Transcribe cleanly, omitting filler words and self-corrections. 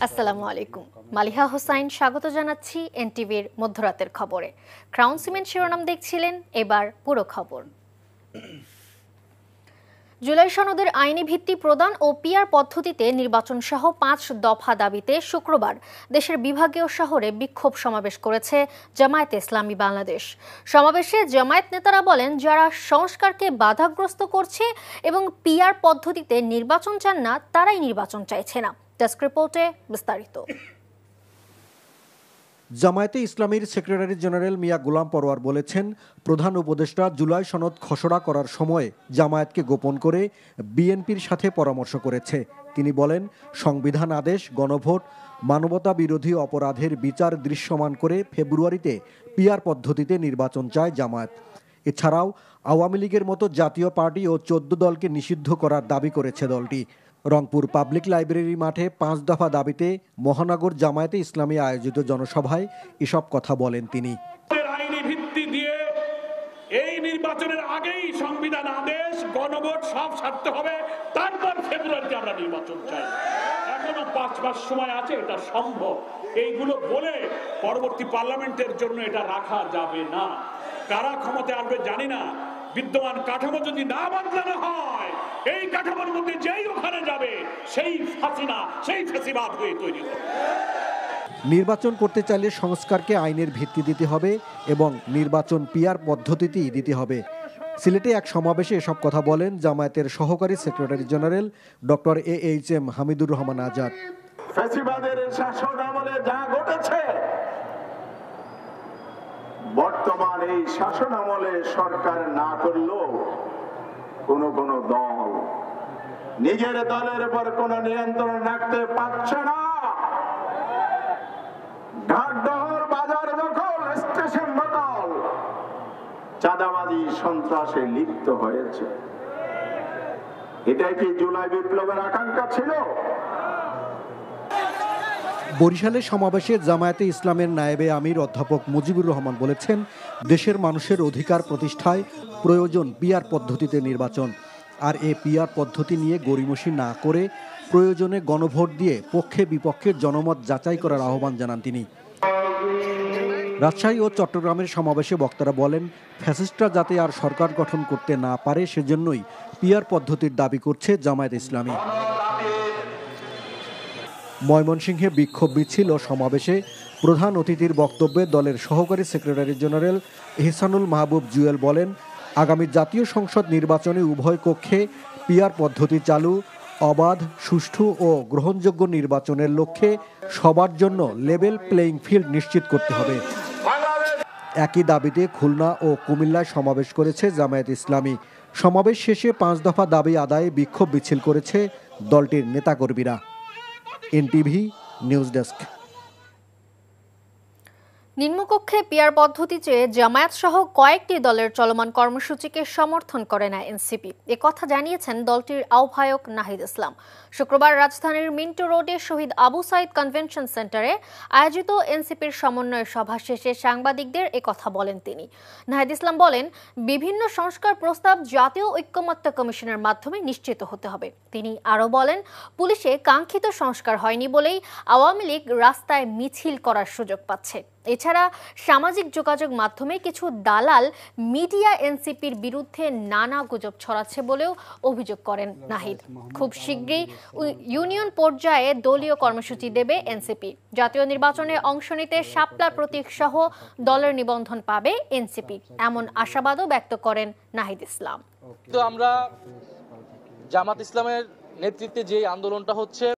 আসসালামু আলাইকুম। মালিহা হোসাইন স্বাগত জানাচ্ছি এনটিভির মধ্যরাতের খবরে। ক্রাউন সিমেন্ট শিরোনাম দেখছিলেন, এবার পুরো খবর। জুলাই সনদের আইনি ভিত্তি প্রদান ও পিআর পদ্ধতিতে নির্বাচন সহ 5 দফা দাবিতে শুক্রবার দেশের বিভাগীয় শহরে বিক্ষোভ সমাবেশ করেছে জামায়াতে ইসলামী বাংলাদেশ। সমাবেশে জামায়াত নেতারা বলেন, যারা সংস্কারকে বাধাগ্রস্ত করছে এবং পিআর পদ্ধতিতে নির্বাচন চান না, তারাই নির্বাচন চাইছে না। ডেস্ক রিপোর্টে বিস্তারিত। জামায়াতে ইসলামীর সেক্রেটারি জেনারেল মিয়া গোলাম পরোয়ার বলেছেন, প্রধান উপদেষ্টা জুলাই সনদ খসড়া করার সময় জামায়াতকে গোপন করে বিএনপির সাথে পরামর্শ করেছে। তিনি বলেন, সংবিধান আদেশ, গণভোট, মানবতা বিরোধী অপরাধের বিচার দৃশ্যমান করে ফেব্রুয়ারিতে পিআর পদ্ধতিতে নির্বাচন চায় জামায়াত। এছাড়াও আওয়ামী লীগের মতো জাতীয় পার্টি ও 14 দলকে নিষিদ্ধ করার দাবি করেছে দলটি। রংপুর পাবলিক লাইব্রেরি মাঠে 5 দফা দাবিতে মহানগর জামায়াতে ইসলামী আয়োজিত জনসভায় এসব কথা বলেন তিনি। আইনি ভিত্তি দিয়ে এই নির্বাচনের আগেই সংবিধান আদেশ, গণভোট সব সারতে হবে, তারপর ফেব্রুয়ারিতে আমরা নির্বাচন চাই। এখনো 5 মাস সময় আছে, এটা সম্ভব। এইগুলো বলে পরবর্তী পার্লামেন্টের জন্য এটা রাখা যাবে না। কারা ক্ষমতায় আসবে জানি না, বিদ্যমান কাঠামো যদি না বদলানো হয়, এই কাঠামোর মধ্যে যেই ওখানে যাবে সেই হাসিনা, সেই ফ্যাসিবাদ হয়ে তৈরি হবে। নির্বাচন করতে চাইলে সংস্কারকে আইনের ভিত্তি দিতে হবে এবং নির্বাচন পিআর পদ্ধতিতেই দিতে হবে। সিলেটে এক সমাবেশে এসব কথা বলেন জামায়াতের সহকারী secretary general doctor AHM Hamidur Rahman Azad. ফ্যাসিবাদের শাসন আমলে যা ঘটেছে, বর্তমান এই শাসন আমলে সরকার না করলেও কোন কোন দল নিজের দলের উপর কোন নিয়ন্ত্রণ রাখতে পারছে না। ঘাটডহর, বাজার দখল, স্টেশন দখল, চাঁদাবাজি, সন্ত্রাসে লিপ্ত হয়েছে। এটাই কি জুলাই বিপ্লবের আকাঙ্ক্ষা ছিল? বরিশালের সমাবেশে জামায়াতে ইসলামের নায়েবে আমির অধ্যাপক মুজিবুর রহমান বলেছেন, দেশের মানুষের অধিকার প্রতিষ্ঠায় প্রয়োজন পিআর পদ্ধতিতে নির্বাচন। আর এই পিআর পদ্ধতি নিয়ে গড়িমসি না করে প্রয়োজনে গণভোট দিয়ে পক্ষে বিপক্ষের জনমত যাচাই করার আহ্বান জানান তিনি। রাজশাহী ও চট্টগ্রামের সমাবেশে বক্তারা বলেন, ফ্যাসিস্টরা যাতে আর সরকার গঠন করতে না পারে সেজন্যই পিআর পদ্ধতির দাবি করছে জামায়াত ইসলামী। ময়মনসিংহে বিক্ষোভ মিছিল ও সমাবেশে প্রধান অতিথির বক্তব্যে দলের সহকারী সেক্রেটারি জেনারেল এহসানুল মাহবুব জুয়েল বলেন, আগামী জাতীয় সংসদ নির্বাচনে উভয় কক্ষে পিআর পদ্ধতি চালু, অবাধ, সুষ্ঠু ও গ্রহণযোগ্য নির্বাচনের লক্ষ্যে সবার জন্য লেভেল প্লেইং ফিল্ড নিশ্চিত করতে হবে। একই দাবিতে খুলনা ও কুমিল্লায় সমাবেশ করেছে জামায়াত ইসলামী। সমাবেশ শেষে 5 দফা দাবি আদায়ে বিক্ষোভ মিছিল করেছে দলটির নেতাকর্মীরা। NTV news desk. নিম্নকক্ষে পিআর পদ্ধতি চেয়ে জামায়াত সহ কয়েকটি দলের চলমান কর্মসূচিকে সমর্থন করে না এনসিপি। কথা জানিয়েছেন দলটির আহ্বায়ক নাহিদ ইসলাম। শুক্রবার রাজধানীর মিন্টো রোডে শহীদ আবু সাইদ কনভেনশন সেন্টারে আয়োজিত এনসিপির সমন্বয় সভা শেষে সাংবাদিকদের কথা বলেন তিনি। নাহিদ ইসলাম বলেন, বিভিন্ন সংস্কার প্রস্তাব জাতীয় ঐক্যমত্য কমিশনের মাধ্যমে নিশ্চিত হতে হবে। তিনি আরও বলেন, পুলিশে কাঙ্ক্ষিত সংস্কার হয়নি বলেই আওয়ামী লীগ রাস্তায় মিছিল করার সুযোগ পাচ্ছে। এছাড়া সামাজিক যোগাযোগ মাধ্যমে কিছু দালাল মিডিয়া এনসিপির বিরুদ্ধে নানা গুজব ছড়াচ্ছে বলেও অভিযোগ করেন নাহিদ। খুব শীঘ্রই ইউনিয়ন পর্যায়ে দলীয় কর্মসূচি দেবে এনসিপি। জাতীয় নির্বাচনে অংশ নিতে শাপলা প্রতীক সহ দলের নিবন্ধন পাবে এনসিপি, এমন আশাবাদও ব্যক্ত করেন নাহিদ ইসলাম। তো আমরা জামাত ইসলামের নেতৃত্বে যে আন্দোলনটা হচ্ছে